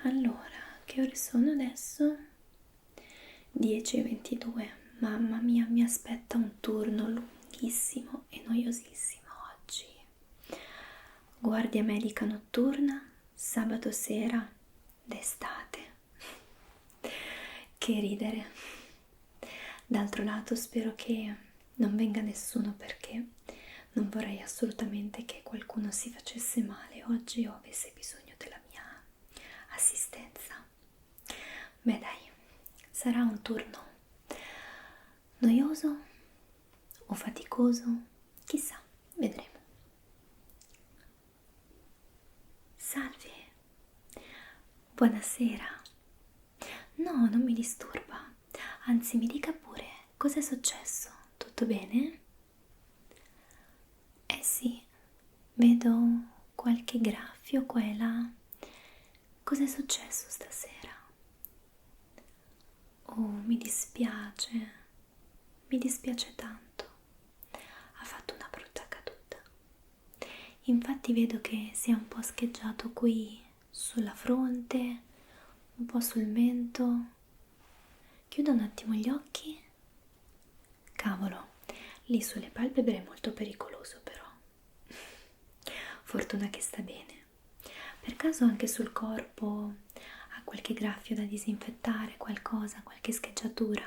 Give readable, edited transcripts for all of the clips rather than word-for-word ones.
Allora, che ore sono adesso? 10:22. Mamma mia, mi aspetta un turno lunghissimo e noiosissimo oggi. Guardia medica notturna, sabato sera, d'estate. Che ridere. D'altro lato spero che non venga nessuno perché non vorrei assolutamente che qualcuno si facesse male oggi o avesse bisogno della mia assistenza. Beh dai, sarà un turno noioso o faticoso? Chissà, vedremo. Salve, buonasera. No, non mi disturba. Anzi, mi dica pure, cos'è successo? Tutto bene? Eh sì, vedo qualche graffio qua e là. Cos'è successo stasera? Oh, mi dispiace tanto. Ha fatto una brutta caduta. Infatti vedo che si è un po' scheggiato qui sulla fronte, un po' sul mento. Chiudo un attimo gli occhi. Cavolo, lì sulle palpebre è molto pericoloso però. Fortuna che sta bene. Per caso anche sul corpo ha qualche graffio da disinfettare, qualcosa, qualche scheggiatura?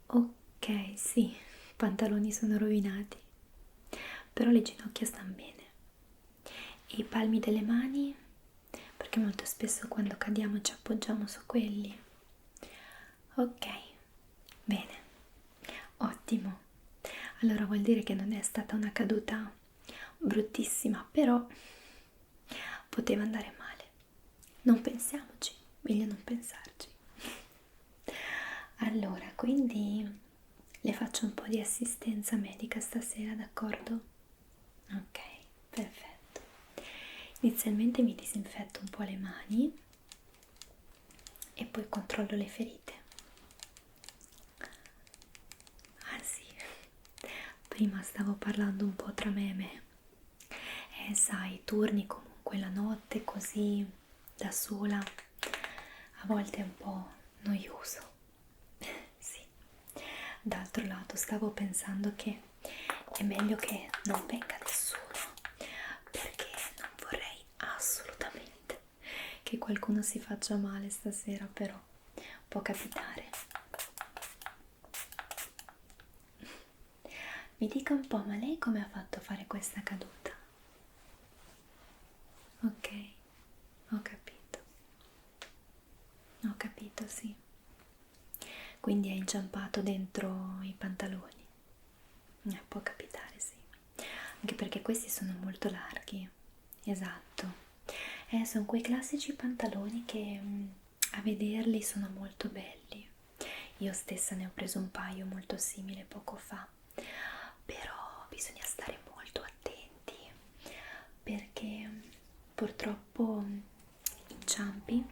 Ok, sì, i pantaloni sono rovinati, però le ginocchia stanno bene. E i palmi delle mani? Perché molto spesso quando cadiamo ci appoggiamo su quelli. Ok, bene, ottimo. Allora vuol dire che non è stata una caduta bruttissima, però poteva andare male. Non pensiamoci, meglio non pensarci. Allora, quindi le faccio un po' di assistenza medica stasera, d'accordo? Ok, perfetto. Inizialmente mi disinfetto un po' le mani e poi controllo le ferite. Ah sì, prima stavo parlando un po' tra me e me. Sai, turni comunque la notte così da sola a volte è un po' noioso. Sì. D'altro lato stavo pensando che è meglio che non venga nessuno perché non vorrei assolutamente che qualcuno si faccia male stasera, però può capitare. Mi dica un po', ma lei come ha fatto a fare questa caduta? Ok, ho capito, sì. Quindi è inciampato dentro i pantaloni. Può capitare, sì. Anche perché questi sono molto larghi. Esatto. Sono quei classici pantaloni che a vederli sono molto belli. Io stessa ne ho preso un paio molto simile poco fa. Però bisogna stare molto attenti perché purtroppo inciampi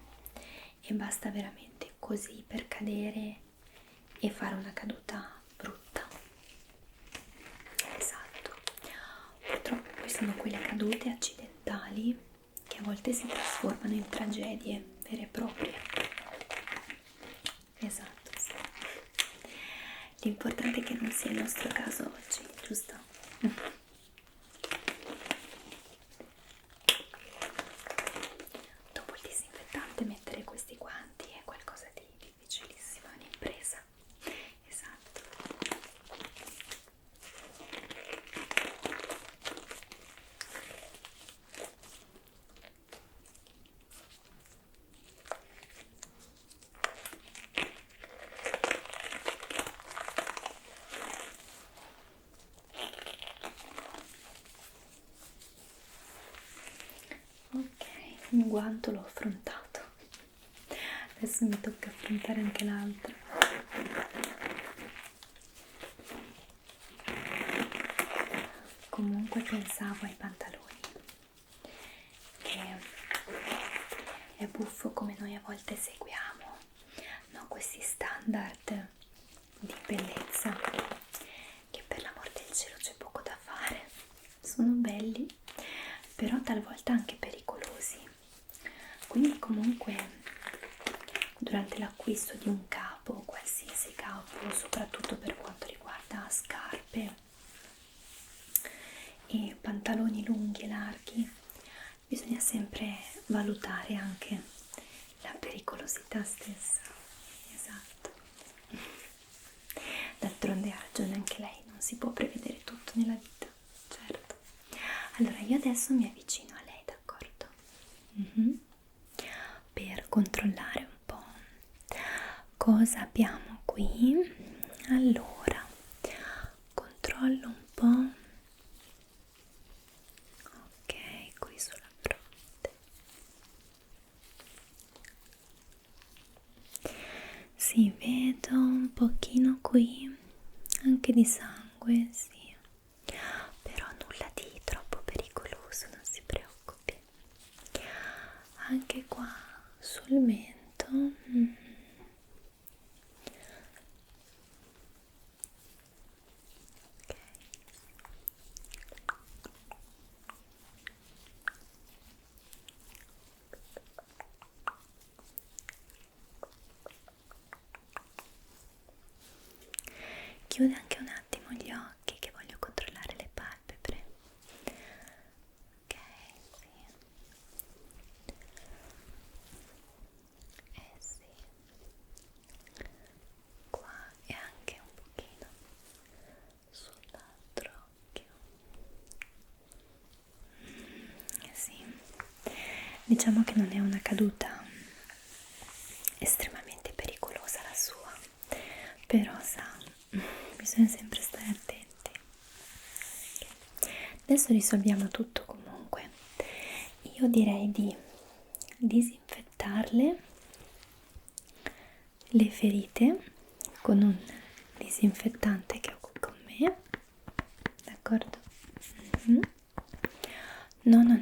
e basta veramente così per cadere e fare una caduta brutta. Esatto, purtroppo poi sono quelle cadute accidentali che a volte si trasformano in tragedie vere e proprie. Esatto, sì. L'importante è che non sia il nostro caso oggi, giusto? Dopo il disinfettante mettere questi guanti è qualcosa di difficilissimo, è un'impresa. Esatto. Ok, un guanto l'ho affrontato, adesso mi tocca affrontare anche l'altro. Comunque pensavo ai pantaloni, che è buffo come noi a volte seguiamo, no, questi standard di bellezza, che per l'amor del cielo c'è poco da fare, sono belli, però talvolta anche pericolosi. quindi comunque durante l'acquisto di un capo, qualsiasi capo, soprattutto per quanto riguarda scarpe e pantaloni lunghi e larghi, bisogna sempre valutare anche la pericolosità stessa. Esatto. D'altronde ha ragione anche lei, non si può prevedere tutto nella vita, certo. Allora io adesso mi avvicino a lei, d'accordo? Per controllare un po' cosa abbiamo qui. Allora controllo un po'. Ok, qui sulla fronte. Sì, vedo un pochino qui anche di sangue, sì, però nulla di troppo pericoloso, non si preoccupi. Anche qua sul mento. Chiude anche un attimo gli occhi che voglio controllare le palpebre. Ok, sì. Sì. Qua e anche un pochino sull'altro occhio. Sì. Diciamo che non è una caduta estremamente pericolosa la sua, però sa, bisogna sempre stare attenti. Adesso risolviamo tutto comunque. Io direi di disinfettarle le ferite con un disinfettante che ho qui con me, d'accordo? No,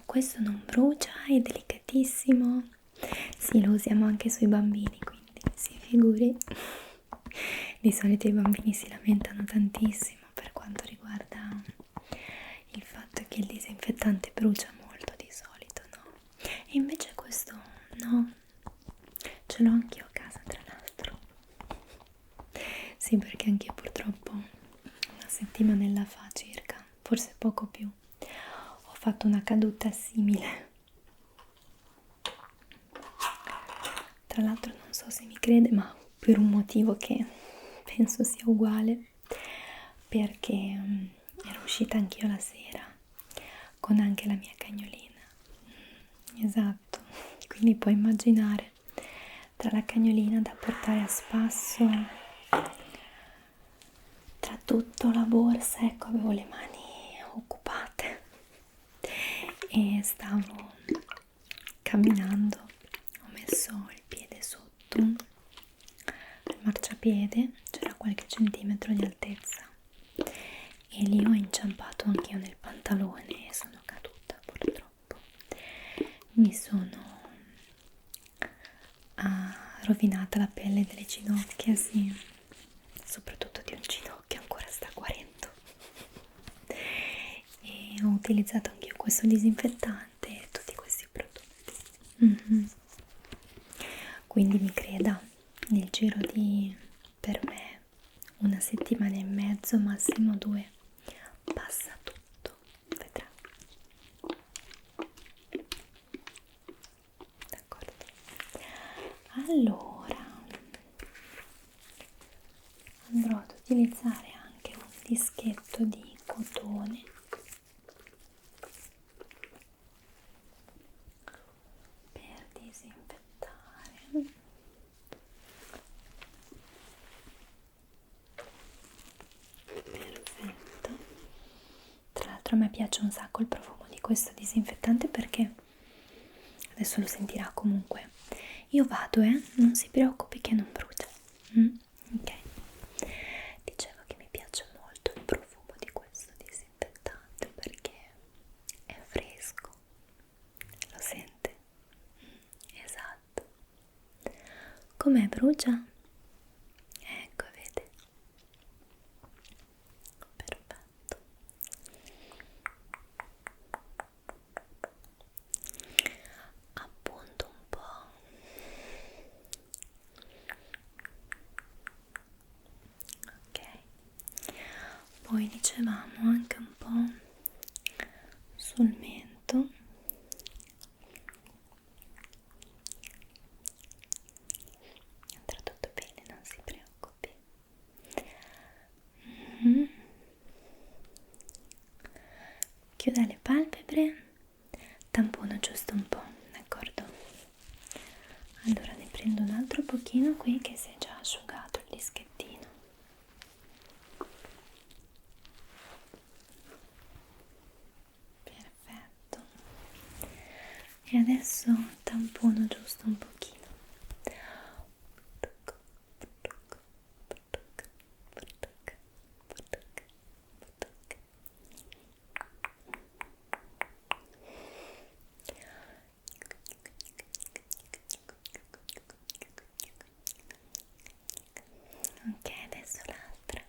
questo non brucia, è delicatissimo. Sì, lo usiamo anche sui bambini, quindi si figuri. Di solito i bambini si lamentano tantissimo per quanto riguarda il fatto che il disinfettante brucia molto di solito, no? E invece questo no, ce l'ho anch'io a casa tra l'altro. Sì, perché anch'io purtroppo una settimanella fa circa, forse poco più, ho fatto una caduta simile. Tra l'altro non so se mi crede, ma per un motivo che penso sia uguale, perché ero uscita anch'io la sera con anche la mia cagnolina. Esatto, quindi puoi immaginare, tra la cagnolina da portare a spasso, tra tutto la borsa, ecco, avevo le mani occupate e stavo camminando, ho messo il piede sotto al marciapiede, c'era qualche centimetro di altezza e lì ho inciampato anch'io nel pantalone e sono caduta purtroppo. Mi sono rovinata la pelle delle ginocchia, sì, soprattutto di un ginocchio ancora sta guarendo, e ho utilizzato anche io questo disinfettante e tutti questi prodotti. Quindi mi creda, nel giro di, per me, una settimana e mezzo, massimo 2, passa tutto, vedrà. D'accordo? Allora andrò ad utilizzare anche un dischetto di cotone per disinfettare. Perfetto. Tra l'altro a me piace un sacco il profumo di questo disinfettante perché adesso lo sentirà comunque. Io vado, non si preoccupi che non brucia. Ok. Dicevo che mi piace molto il profumo di questo disinfettante perché è fresco. Lo sente? Esatto. Com'è, brucia? Ecco, vede. Perfetto. Appunto dicevamo, anche un po' sul mento. Andrà tutto bene, non si preoccupi. Chiuda le palpebre, tampono giusto un po', d'accordo? Allora ne prendo un altro pochino qui che si è già asciugato il dischettino. Perfetto. E adesso tampono giusto un pochino. Ok, adesso l'altra.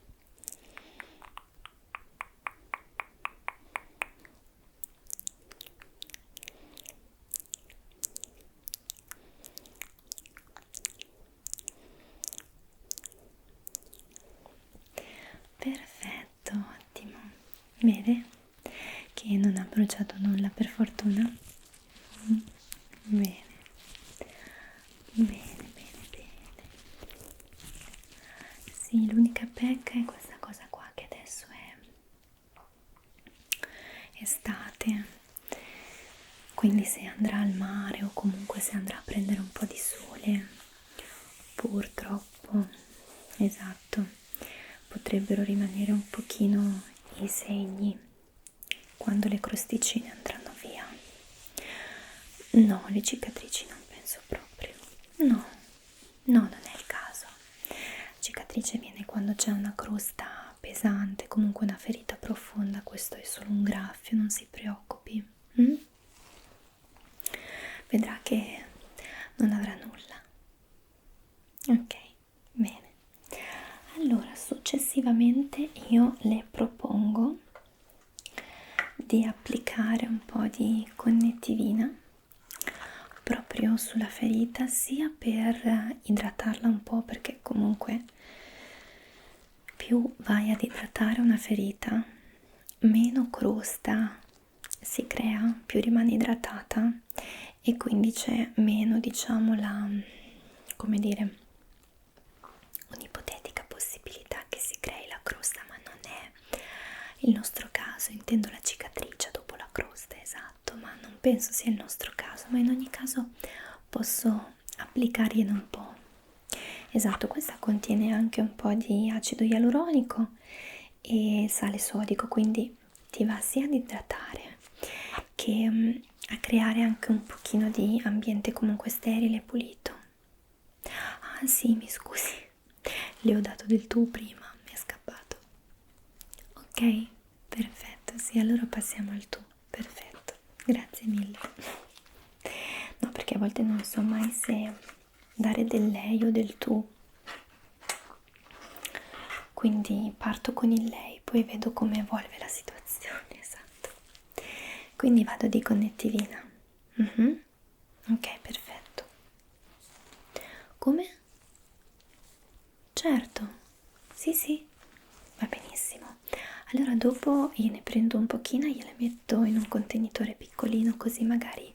Perfetto, ottimo. Vede che non ha bruciato nulla per fortuna? Bene, bene, bene, bene. Sì, l'unica pecca è questa cosa qua che adesso è estate, quindi se andrà al mare o comunque se andrà a prendere un po' di sole, purtroppo, esatto, potrebbero rimanere un pochino i segni quando le crosticine andranno via. No, le cicatrici non penso proprio. No, no, non è il caso. La cicatrice viene quando c'è una crosta pesante, comunque una ferita profonda. Questo è solo un graffio, non si preoccupi. Vedrà che non avrà nulla. Ok, bene. Allora, successivamente io le propongo di applicare un po' di connettivina proprio sulla ferita, sia per idratarla un po', perché comunque più vai ad idratare una ferita, meno crosta si crea, più rimane idratata e quindi c'è meno, diciamo, come dire, un'ipotetica possibilità che si crei la crosta, ma non è il nostro caso. Intendo la cicatrice dopo la crosta, esatto, ma non penso sia il nostro caso, ma in ogni caso posso applicargliene un po'. Esatto, questa contiene anche un po' di acido ialuronico e sale sodico, quindi ti va sia ad idratare che a creare anche un pochino di ambiente comunque sterile e pulito. Ah sì, mi scusi, le ho dato del tu prima, mi è scappato. Ok, perfetto, sì, allora passiamo al tu. Perfetto, grazie mille. No, perché a volte non so mai se dare del lei o del tu, quindi parto con il lei, poi vedo come evolve la situazione. Esatto, quindi vado di connettivina. Ok, perfetto. Come? Certo, sì sì, va benissimo. Allora dopo gliene prendo un pochino e gliele metto in un contenitore piccolino, così magari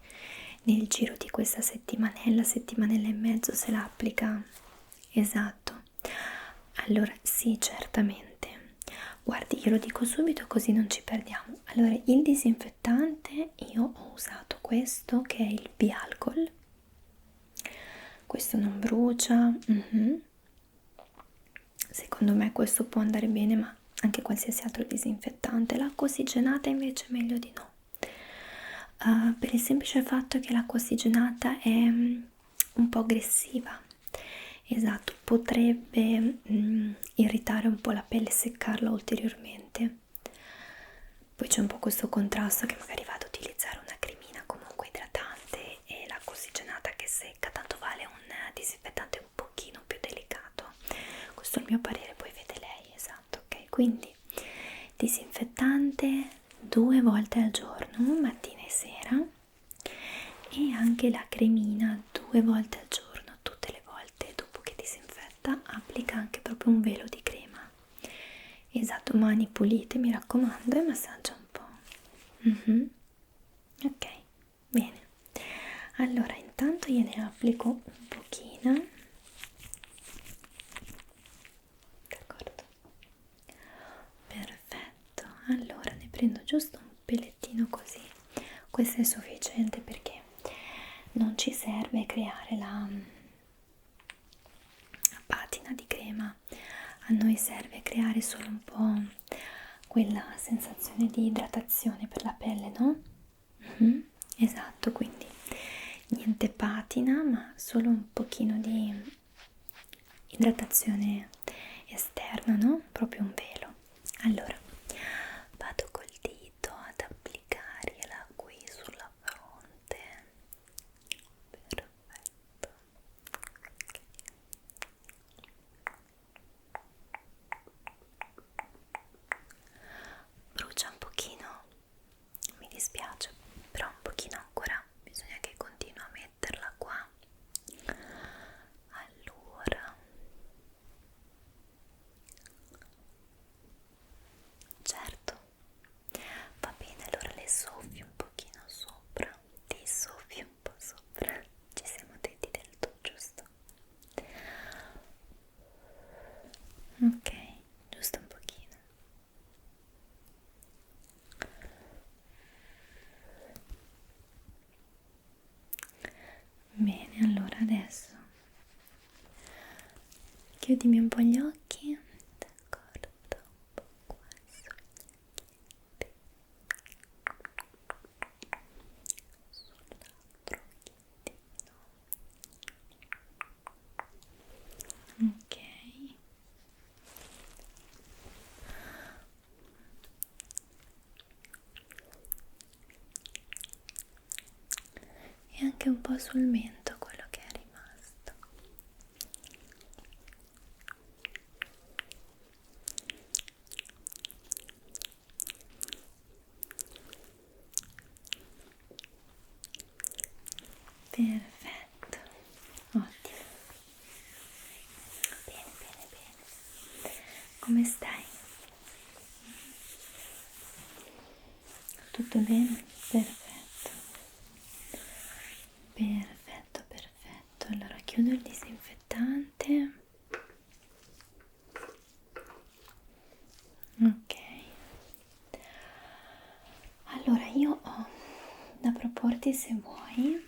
nel giro di questa settimanella, settimanella e mezzo se la applica. Esatto. Allora sì, certamente. Guardi, glielo dico subito così non ci perdiamo. Allora, il disinfettante io ho usato questo che è il Bialcol. Questo non brucia. Secondo me questo può andare bene, ma anche qualsiasi altro disinfettante. L'acqua ossigenata invece è meglio di no. Per il semplice fatto che l'acqua ossigenata è un po' aggressiva. Esatto, potrebbe irritare un po' la pelle e seccarla ulteriormente. Poi c'è un po' questo contrasto che magari vado ad utilizzare una cremina comunque idratante e l'acqua ossigenata che secca, tanto vale un disinfettante un pochino più delicato. Questo è il mio parere, poi vede lei. Esatto, ok, quindi disinfettante 2 volte al giorno, mattina e sera, e anche la cremina 2 volte al giorno. Tutte le volte dopo che disinfetta applica anche proprio un velo di crema esatto, mani pulite mi raccomando, e massaggia un po'. Ok, bene. Allora intanto gliene applico un pochino, d'accordo? Perfetto, allora ne prendo giusto un pellettino così, questo è sufficiente perché non ci serve creare la patina di crema, a noi serve creare solo un po' quella sensazione di idratazione per la pelle, no? Esatto, quindi niente patina ma solo un pochino di idratazione esterna, no? Proprio un velo. Allora vado col dito ad applicargliela qui sulla fronte. Perfetto. Brucia un pochino, mi dispiace, però un pochino ancora bisogna che continui a metterla qua. Allora, certo, va bene, allora le soffi un pochino sopra, ti soffi un po' sopra, ci siamo detti del tu, giusto? Ok, giusto un pochino. Bene, allora adesso chiudimi un po' gli occhi, d'accordo, un po' qua sugli occhietti, sull'altro occhiettino, ok. E anche un po' sul mento, quello che è rimasto. Perfetto, ottimo. Bene, bene, bene. Come stai? Tutto bene? Perfetto. Perfetto, perfetto. Allora chiudo il disinfettante. Ok. Allora io ho da proporti, se vuoi,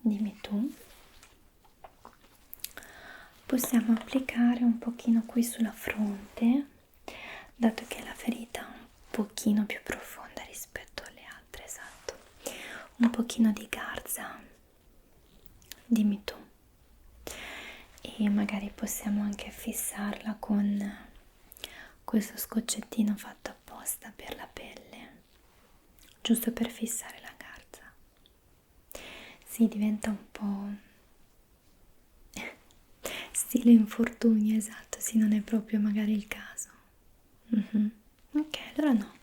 dimmi tu. Possiamo applicare un pochino qui sulla fronte, dato che la ferita è un pochino più profonda rispetto alle altre, esatto. Un pochino di garza, dimmi tu. E magari possiamo anche fissarla con questo scotchettino fatto apposta per la pelle, giusto per fissare la garza. Si diventa un po' stile infortunio, esatto, sì, non è proprio magari il caso. Ok, allora no.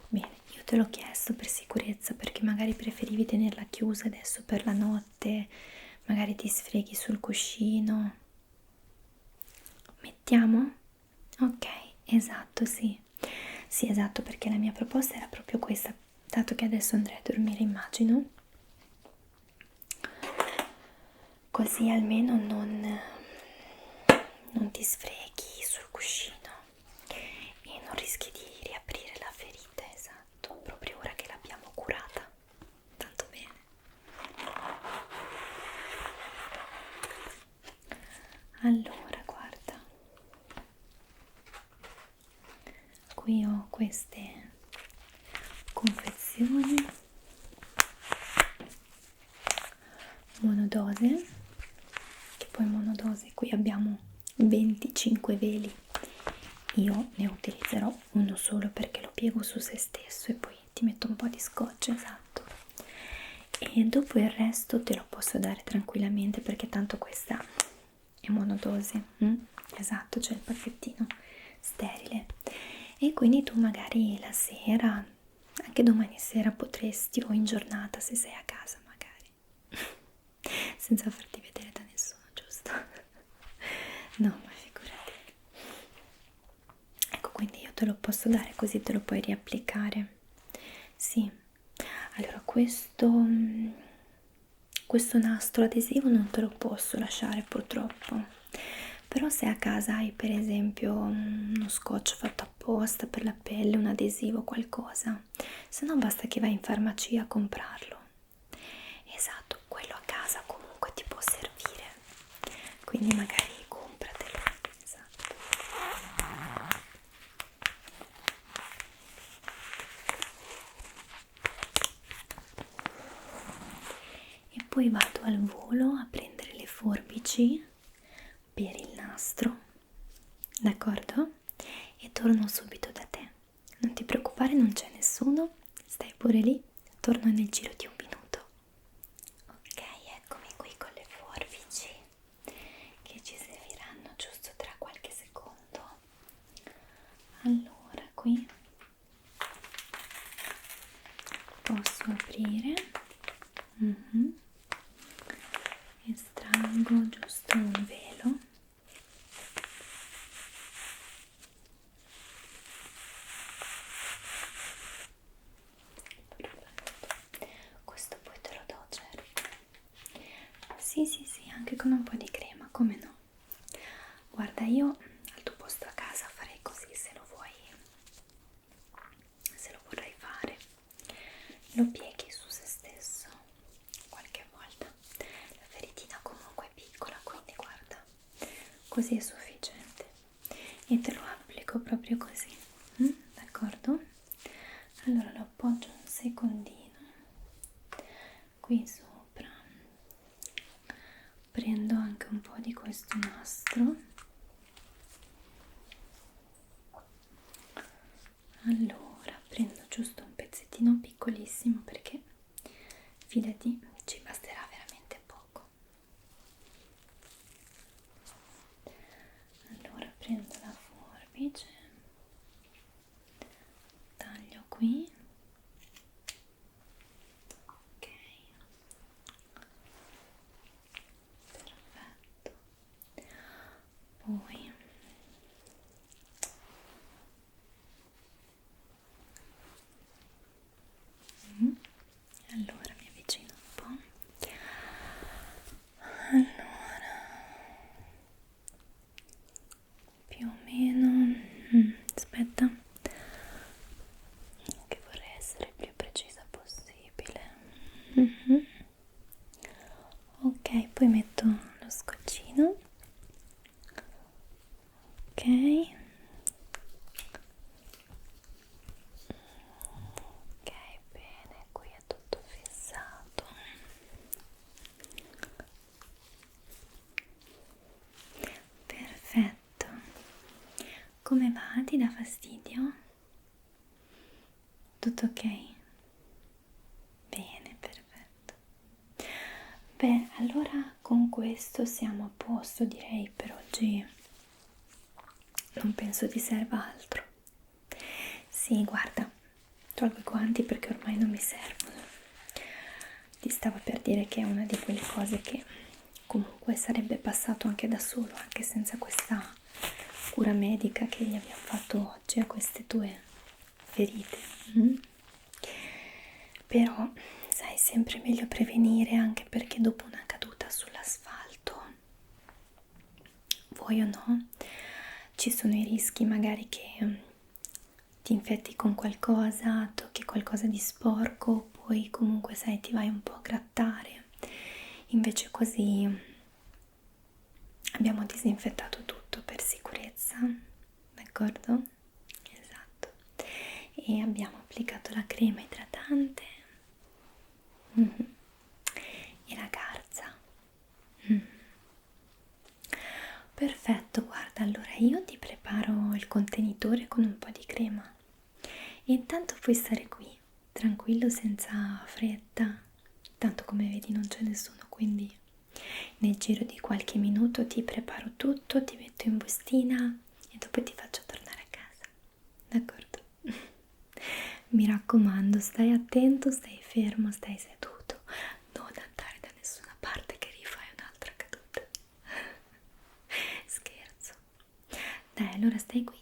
Bene, io te l'ho chiesto per sicurezza perché magari preferivi tenerla chiusa adesso per la notte, magari ti sfreghi sul cuscino. Mettiamo? Ok, esatto, sì. Sì, esatto, perché la mia proposta era proprio questa, dato che adesso andrei a dormire, immagino. Così almeno non ti sfreghi sul cuscino e non rischi di riaprire la ferita, esatto, proprio ora che l'abbiamo curata tanto bene. Allora, guarda, qui ho queste confezioni monodose, che poi monodose qui abbiamo 25 veli. Io ne utilizzerò uno solo perché lo piego su se stesso e poi ti metto un po' di scotch, esatto, e dopo il resto te lo posso dare tranquillamente perché tanto questa è monodose. Esatto, c'è il pacchettino sterile e quindi tu magari la sera, anche domani sera potresti, o in giornata se sei a casa magari, senza farti vedere da nessuno, giusto? No, ma figurati. Ecco, te lo posso dare così te lo puoi riapplicare. Sì, allora questo nastro adesivo non te lo posso lasciare purtroppo, però se a casa hai per esempio uno scotch fatto apposta per la pelle, un adesivo, qualcosa, se no basta che vai in farmacia a comprarlo. Esatto, quello a casa comunque ti può servire, quindi magari compratelo. Esatto. E poi vado al volo a prendere le forbici per il nastro, d'accordo? E torno subito da te. Non ti preoccupare, non c'è nessuno, stai pure lì, torno nel giro di un minuto. Ok, eccomi qui con le forbici che ci serviranno giusto tra qualche secondo. Allora, qui posso aprire. Estraggo giusto un velo. Perfetto. Questo poi te lo do, certo. Sì, sì, sì, anche con un po' di crema, come no. Guarda, io al tuo posto a casa farei così, se lo vuoi, se lo vorrai fare, lo pieghi su se stesso qualche volta. La feritina comunque è piccola, quindi guarda, così è sufficiente e te lo applico proprio così, d'accordo? Allora lo appoggio un secondino qui sopra, prendo anche un po' di questo nastro. Allora prendo giusto un pezzettino piccolissimo perché fidati ci basterà veramente poco. Allora prendo la forbice, taglio qui, ok, perfetto. Poi allora mi avvicino un po'. Allora più o meno aspetta che vorrei essere il più precisa possibile. Ok, poi metto lo scoccino. Ok, ok, bene, qui è tutto fissato. Perfetto. Come va? Ti dà fastidio? Tutto ok? Bene, perfetto. Beh, allora con questo siamo a posto, direi, per oggi. Non penso ti serva altro. Sì, guarda, tolgo i guanti perché ormai non mi servono. Ti stavo per dire che è una di quelle cose che comunque sarebbe passato anche da solo, anche senza questa cura medica che gli abbiamo fatto oggi a queste tue ferite. Però sai, sempre meglio prevenire, anche perché dopo una caduta sull'asfalto, vuoi o no, ci sono i rischi magari che ti infetti con qualcosa, tocchi qualcosa di sporco, poi comunque sai ti vai un po' a grattare. Invece così abbiamo disinfettato tutto per sicurezza, d'accordo? Esatto. E abbiamo applicato la crema idratante e la garza. Perfetto, guarda, allora io ti preparo il contenitore con un po' di crema e intanto puoi stare qui, tranquillo, senza fretta, tanto come vedi non c'è nessuno, quindi nel giro di qualche minuto ti preparo tutto, ti metto in bustina e dopo ti faccio tornare a casa, d'accordo? Mi raccomando, stai attento, stai fermo, stai seduto, non andare da nessuna parte che rifai un'altra caduta. Scherzo. Dai, allora stai qui